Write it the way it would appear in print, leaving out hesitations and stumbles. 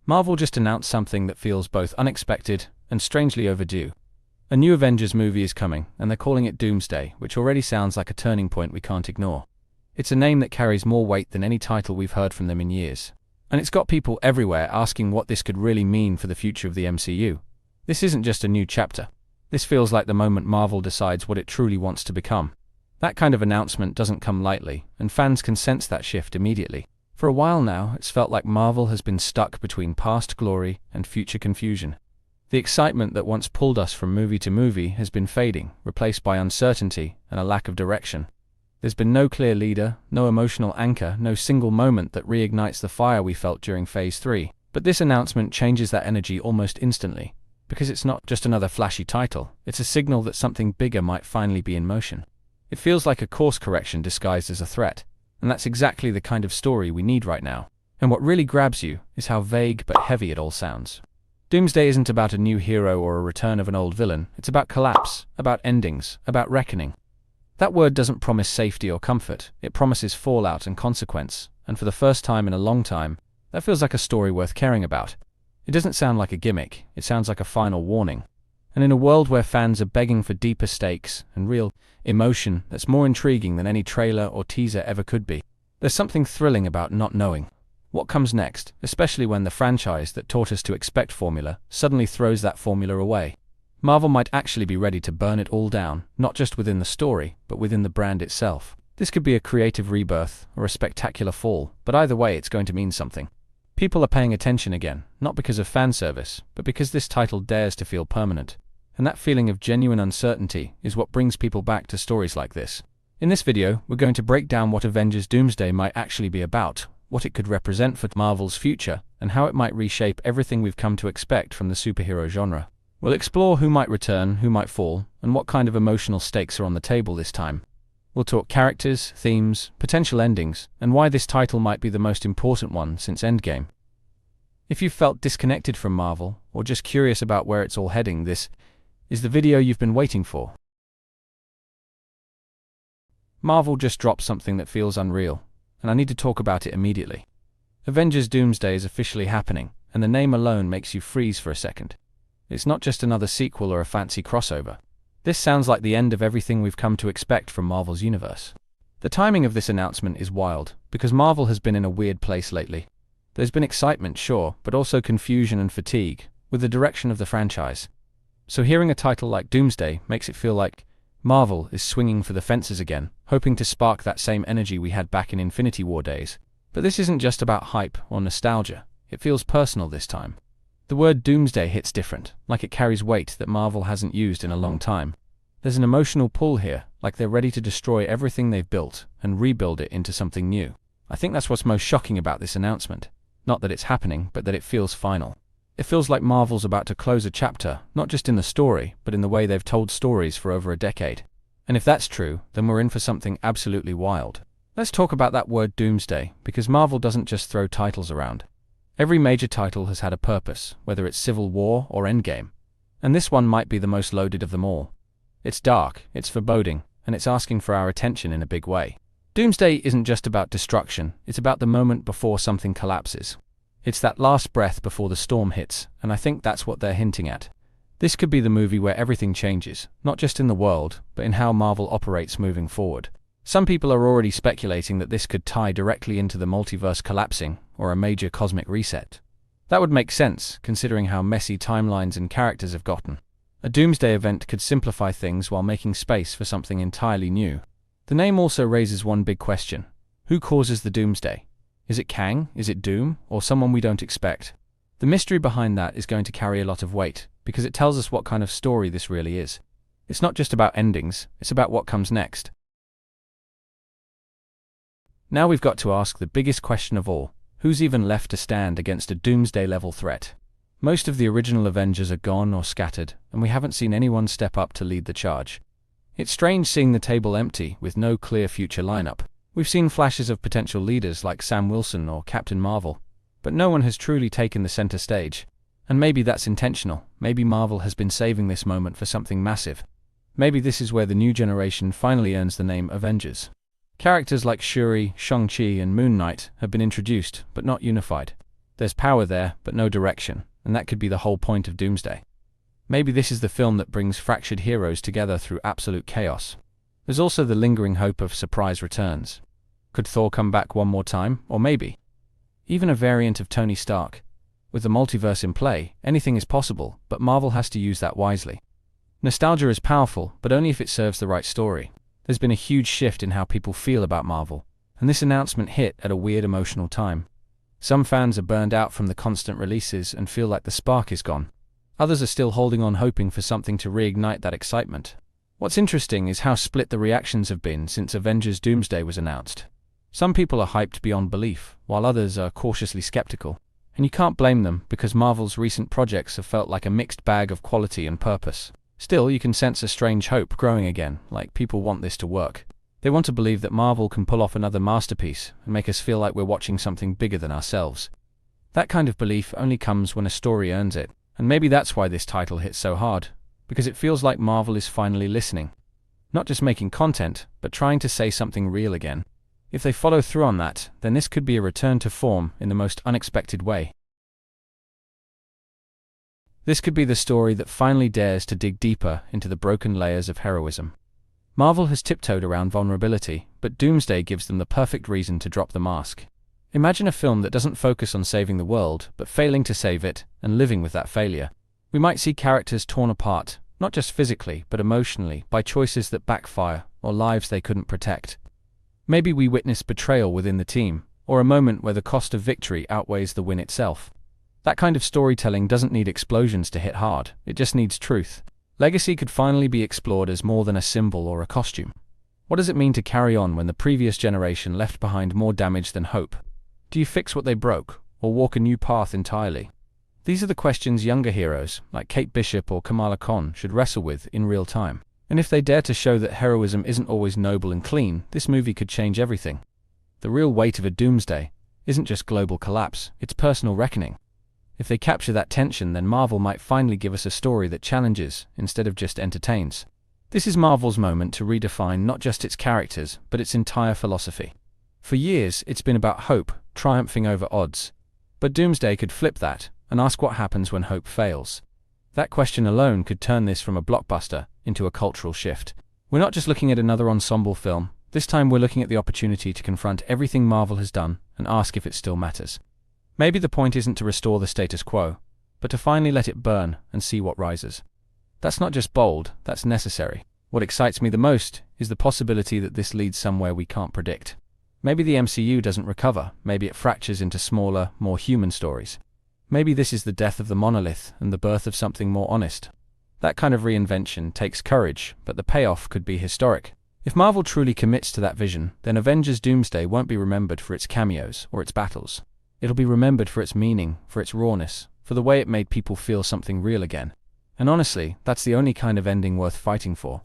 Marvel just announced something that feels both unexpected and strangely overdue. A new Avengers movie is coming, and they're calling it Doomsday, which already sounds like a turning point we can't ignore. It's a name that carries more weight than any title we've heard from them in years. And it's got people everywhere asking what this could really mean for the future of the MCU. This isn't just a new chapter. This feels like the moment Marvel decides what it truly wants to become. That kind of announcement doesn't come lightly, and fans can sense that shift immediately. For a while now, it's felt like Marvel has been stuck between past glory and future confusion. The excitement that once pulled us from movie to movie has been fading, replaced by uncertainty and a lack of direction. There's been no clear leader, no emotional anchor, no single moment that reignites the fire we felt during Phase 3. But this announcement changes that energy almost instantly, because it's not just another flashy title, it's a signal that something bigger might finally be in motion. It feels like a course correction disguised as a threat, and that's exactly the kind of story we need right now. And what really grabs you is how vague but heavy it all sounds. Doomsday isn't about a new hero or a return of an old villain, it's about collapse, about endings, about reckoning. That word doesn't promise safety or comfort, it promises fallout and consequence, and for the first time in a long time, that feels like a story worth caring about. It doesn't sound like a gimmick, it sounds like a final warning. And in a world where fans are begging for deeper stakes and real emotion that's more intriguing than any trailer or teaser ever could be, there's something thrilling about not knowing what comes next, especially when the franchise that taught us to expect formula suddenly throws that formula away. Marvel might actually be ready to burn it all down, not just within the story, but within the brand itself. This could be a creative rebirth or a spectacular fall, but either way it's going to mean something. People are paying attention again, not because of fan service, but because this title dares to feel permanent. And that feeling of genuine uncertainty is what brings people back to stories like this. In this video, we're going to break down what Avengers Doomsday might actually be about, what it could represent for Marvel's future, and how it might reshape everything we've come to expect from the superhero genre. We'll explore who might return, who might fall, and what kind of emotional stakes are on the table this time. We'll talk characters, themes, potential endings, and why this title might be the most important one since Endgame. If you've felt disconnected from Marvel, or just curious about where it's all heading, this is the video you've been waiting for. Marvel just dropped something that feels unreal, and I need to talk about it immediately. Avengers Doomsday is officially happening, and the name alone makes you freeze for a second. It's not just another sequel or a fancy crossover. This sounds like the end of everything we've come to expect from Marvel's universe. The timing of this announcement is wild, because Marvel has been in a weird place lately. There's been excitement, sure, but also confusion and fatigue with the direction of the franchise. So hearing a title like Doomsday makes it feel like Marvel is swinging for the fences again, hoping to spark that same energy we had back in Infinity War days. But this isn't just about hype or nostalgia, it feels personal this time. The word Doomsday hits different, like it carries weight that Marvel hasn't used in a long time. There's an emotional pull here, like they're ready to destroy everything they've built and rebuild it into something new. I think that's what's most shocking about this announcement. Not that it's happening, but that it feels final. It feels like Marvel's about to close a chapter, not just in the story, but in the way they've told stories for over a decade. And if that's true, then we're in for something absolutely wild. Let's talk about that word Doomsday, because Marvel doesn't just throw titles around. Every major title has had a purpose, whether it's Civil War or Endgame. And this one might be the most loaded of them all. It's dark, it's foreboding, and it's asking for our attention in a big way. Doomsday isn't just about destruction, it's about the moment before something collapses. It's that last breath before the storm hits, and I think that's what they're hinting at. This could be the movie where everything changes, not just in the world, but in how Marvel operates moving forward. Some people are already speculating that this could tie directly into the multiverse collapsing, or a major cosmic reset. That would make sense, considering how messy timelines and characters have gotten. A Doomsday event could simplify things while making space for something entirely new. The name also raises one big question. Who causes the Doomsday? Is it Kang? Is it Doom? Or someone we don't expect? The mystery behind that is going to carry a lot of weight, because it tells us what kind of story this really is. It's not just about endings, it's about what comes next. Now we've got to ask the biggest question of all. Who's even left to stand against a Doomsday-level threat? Most of the original Avengers are gone or scattered, and we haven't seen anyone step up to lead the charge. It's strange seeing the table empty with no clear future lineup. We've seen flashes of potential leaders like Sam Wilson or Captain Marvel, but no one has truly taken the center stage. And maybe that's intentional. Maybe Marvel has been saving this moment for something massive. Maybe this is where the new generation finally earns the name Avengers. Characters like Shuri, Shang-Chi, and Moon Knight have been introduced, but not unified. There's power there, but no direction, and that could be the whole point of Doomsday. Maybe this is the film that brings fractured heroes together through absolute chaos. There's also the lingering hope of surprise returns. Could Thor come back one more time? Or maybe even a variant of Tony Stark? With the multiverse in play, anything is possible, but Marvel has to use that wisely. Nostalgia is powerful, but only if it serves the right story. There's been a huge shift in how people feel about Marvel, and this announcement hit at a weird emotional time. Some fans are burned out from the constant releases and feel like the spark is gone. Others are still holding on, hoping for something to reignite that excitement. What's interesting is how split the reactions have been since Avengers Doomsday was announced. Some people are hyped beyond belief, while others are cautiously skeptical. And you can't blame them, because Marvel's recent projects have felt like a mixed bag of quality and purpose. Still, you can sense a strange hope growing again, like people want this to work. They want to believe that Marvel can pull off another masterpiece and make us feel like we're watching something bigger than ourselves. That kind of belief only comes when a story earns it, and maybe that's why this title hits so hard, because it feels like Marvel is finally listening. Not just making content, but trying to say something real again. If they follow through on that, then this could be a return to form in the most unexpected way. This could be the story that finally dares to dig deeper into the broken layers of heroism. Marvel has tiptoed around vulnerability, but Doomsday gives them the perfect reason to drop the mask. Imagine a film that doesn't focus on saving the world, but failing to save it, and living with that failure. We might see characters torn apart, not just physically, but emotionally, by choices that backfire, or lives they couldn't protect. Maybe we witness betrayal within the team, or a moment where the cost of victory outweighs the win itself. That kind of storytelling doesn't need explosions to hit hard, it just needs truth. Legacy could finally be explored as more than a symbol or a costume. What does it mean to carry on when the previous generation left behind more damage than hope? Do you fix what they broke, or walk a new path entirely? These are the questions younger heroes, like Kate Bishop or Kamala Khan, should wrestle with in real time. And if they dare to show that heroism isn't always noble and clean, this movie could change everything. The real weight of a Doomsday isn't just global collapse, it's personal reckoning. If they capture that tension, then Marvel might finally give us a story that challenges, instead of just entertains. This is Marvel's moment to redefine not just its characters, but its entire philosophy. For years, it's been about hope, triumphing over odds. But Doomsday could flip that, and ask what happens when hope fails. That question alone could turn this from a blockbuster into a cultural shift. We're not just looking at another ensemble film, this time we're looking at the opportunity to confront everything Marvel has done and ask if it still matters. Maybe the point isn't to restore the status quo, but to finally let it burn and see what rises. That's not just bold, that's necessary. What excites me the most is the possibility that this leads somewhere we can't predict. Maybe the MCU doesn't recover, maybe it fractures into smaller, more human stories. Maybe this is the death of the monolith and the birth of something more honest. That kind of reinvention takes courage, but the payoff could be historic. If Marvel truly commits to that vision, then Avengers Doomsday won't be remembered for its cameos or its battles. It'll be remembered for its meaning, for its rawness, for the way it made people feel something real again. And honestly, that's the only kind of ending worth fighting for.